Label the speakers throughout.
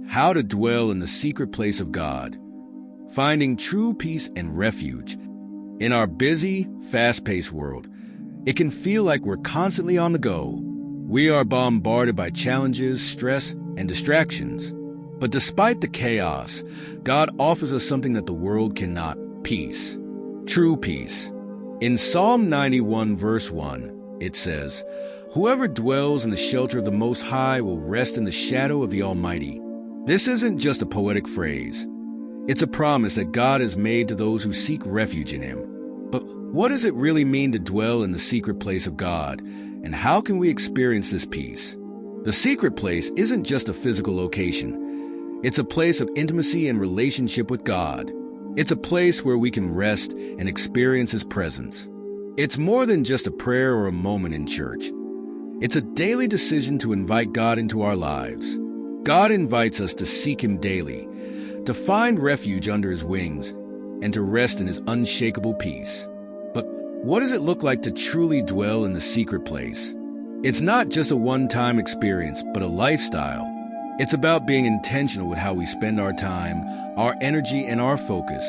Speaker 1: How to Dwell in the Secret Place of God. Finding true peace and refuge. In our busy, fast-paced world, it can feel like we're constantly on the go. We are bombarded by challenges, stress, and distractions. But despite the chaos, God offers us something that the world cannot: peace. True peace. In Psalm 91, verse 1, it says, "Whoever dwells in the shelter of the Most High will rest in the shadow of the Almighty." This isn't just a poetic phrase. It's a promise that God has made to those who seek refuge in Him. But what does it really mean to dwell in the secret place of God, and how can we experience this peace? The secret place isn't just a physical location. It's a place of intimacy and relationship with God. It's a place where we can rest and experience His presence. It's more than just a prayer or a moment in church. It's a daily decision to invite God into our lives. God invites us to seek Him daily, to find refuge under His wings, and to rest in His unshakable peace. But what does it look like to truly dwell in the secret place? It's not just a one-time experience, but a lifestyle. It's about being intentional with how we spend our time, our energy, and our focus.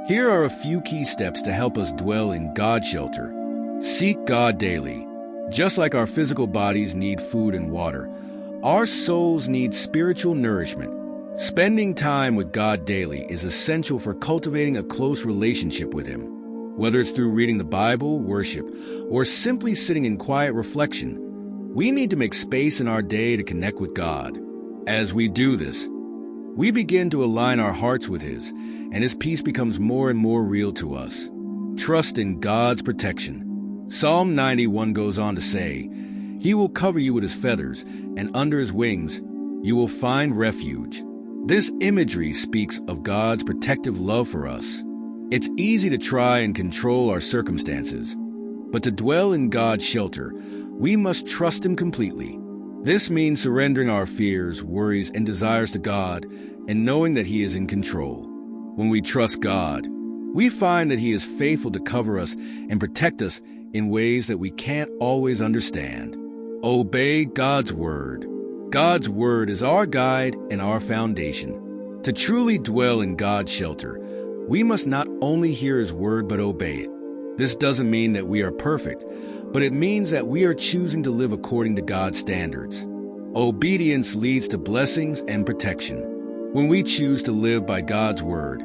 Speaker 1: Here are a few key steps to help us dwell in God's shelter. Seek God daily. Just like our physical bodies need food and water, our souls need spiritual nourishment. Spending time with God daily is essential for cultivating a close relationship with Him. Whether it's through reading the Bible, worship, or simply sitting in quiet reflection, we need to make space in our day to connect with God. As we do this, we begin to align our hearts with His, and His peace becomes more and more real to us. Trust in God's protection. Psalm 91 goes on to say, "He will cover you with His feathers, and under His wings you will find refuge." This imagery speaks of God's protective love for us. It's easy to try and control our circumstances, but to dwell in God's shelter, we must trust Him completely. This means surrendering our fears, worries, and desires to God and knowing that He is in control. When we trust God, we find that He is faithful to cover us and protect us in ways that we can't always understand. Obey God's word. God's word is our guide and our foundation. To truly dwell in God's shelter, we must not only hear His word but obey it. This doesn't mean that we are perfect, but it means that we are choosing to live according to God's standards. Obedience leads to blessings and protection. When we choose to live by God's word,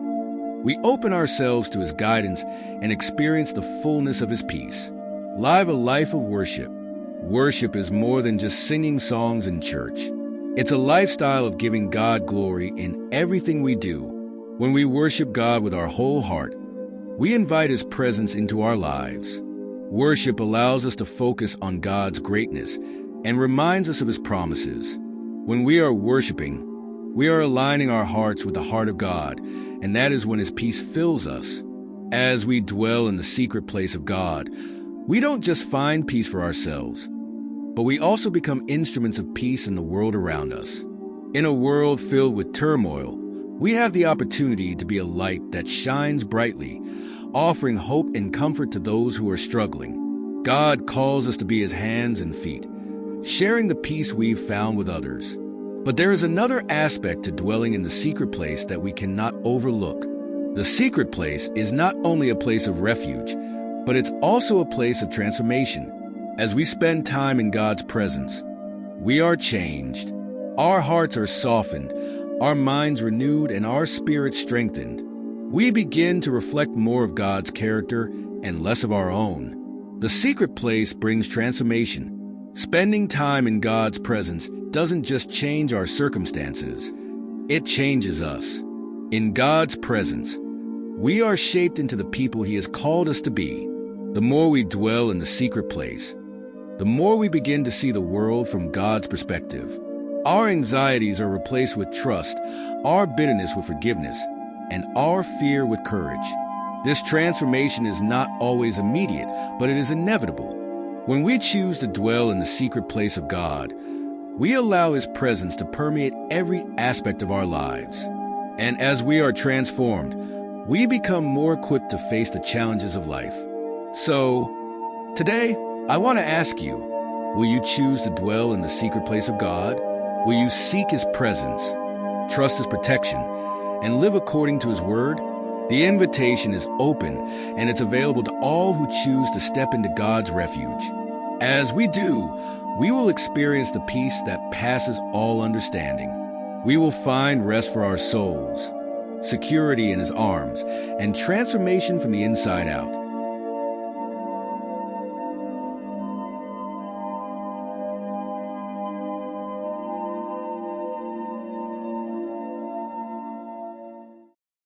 Speaker 1: we open ourselves to His guidance and experience the fullness of His peace. Live a life of worship. Worship is more than just singing songs in church. It's a lifestyle of giving God glory in everything we do. When we worship God with our whole heart, we invite His presence into our lives. Worship allows us to focus on God's greatness and reminds us of His promises. When we are worshiping, we are aligning our hearts with the heart of God, and that is when His peace fills us. As we dwell in the secret place of God, we don't just find peace for ourselves, but we also become instruments of peace in the world around us. In a world filled with turmoil, we have the opportunity to be a light that shines brightly, offering hope and comfort to those who are struggling. God calls us to be His hands and feet, sharing the peace we've found with others. But there is another aspect to dwelling in the secret place that we cannot overlook. The secret place is not only a place of refuge, but it's also a place of transformation. As we spend time in God's presence, we are changed. Our hearts are softened, our minds renewed, and our spirits strengthened. We begin to reflect more of God's character and less of our own. The secret place brings transformation. Spending time in God's presence doesn't just change our circumstances, it changes us. In God's presence, we are shaped into the people He has called us to be. The more we dwell in the secret place, the more we begin to see the world from God's perspective. Our anxieties are replaced with trust, our bitterness with forgiveness, and our fear with courage. This transformation is not always immediate, but it is inevitable. When we choose to dwell in the secret place of God, we allow His presence to permeate every aspect of our lives. And as we are transformed, we become more equipped to face the challenges of life. So, today, I want to ask you, will you choose to dwell in the secret place of God? Will you seek His presence? trust His protection, and live according to His word, the invitation is open, and it's available to all who choose to step into God's refuge. As we do, we will experience the peace that passes all understanding. We will find rest for our souls, security in His arms, and transformation from the inside out.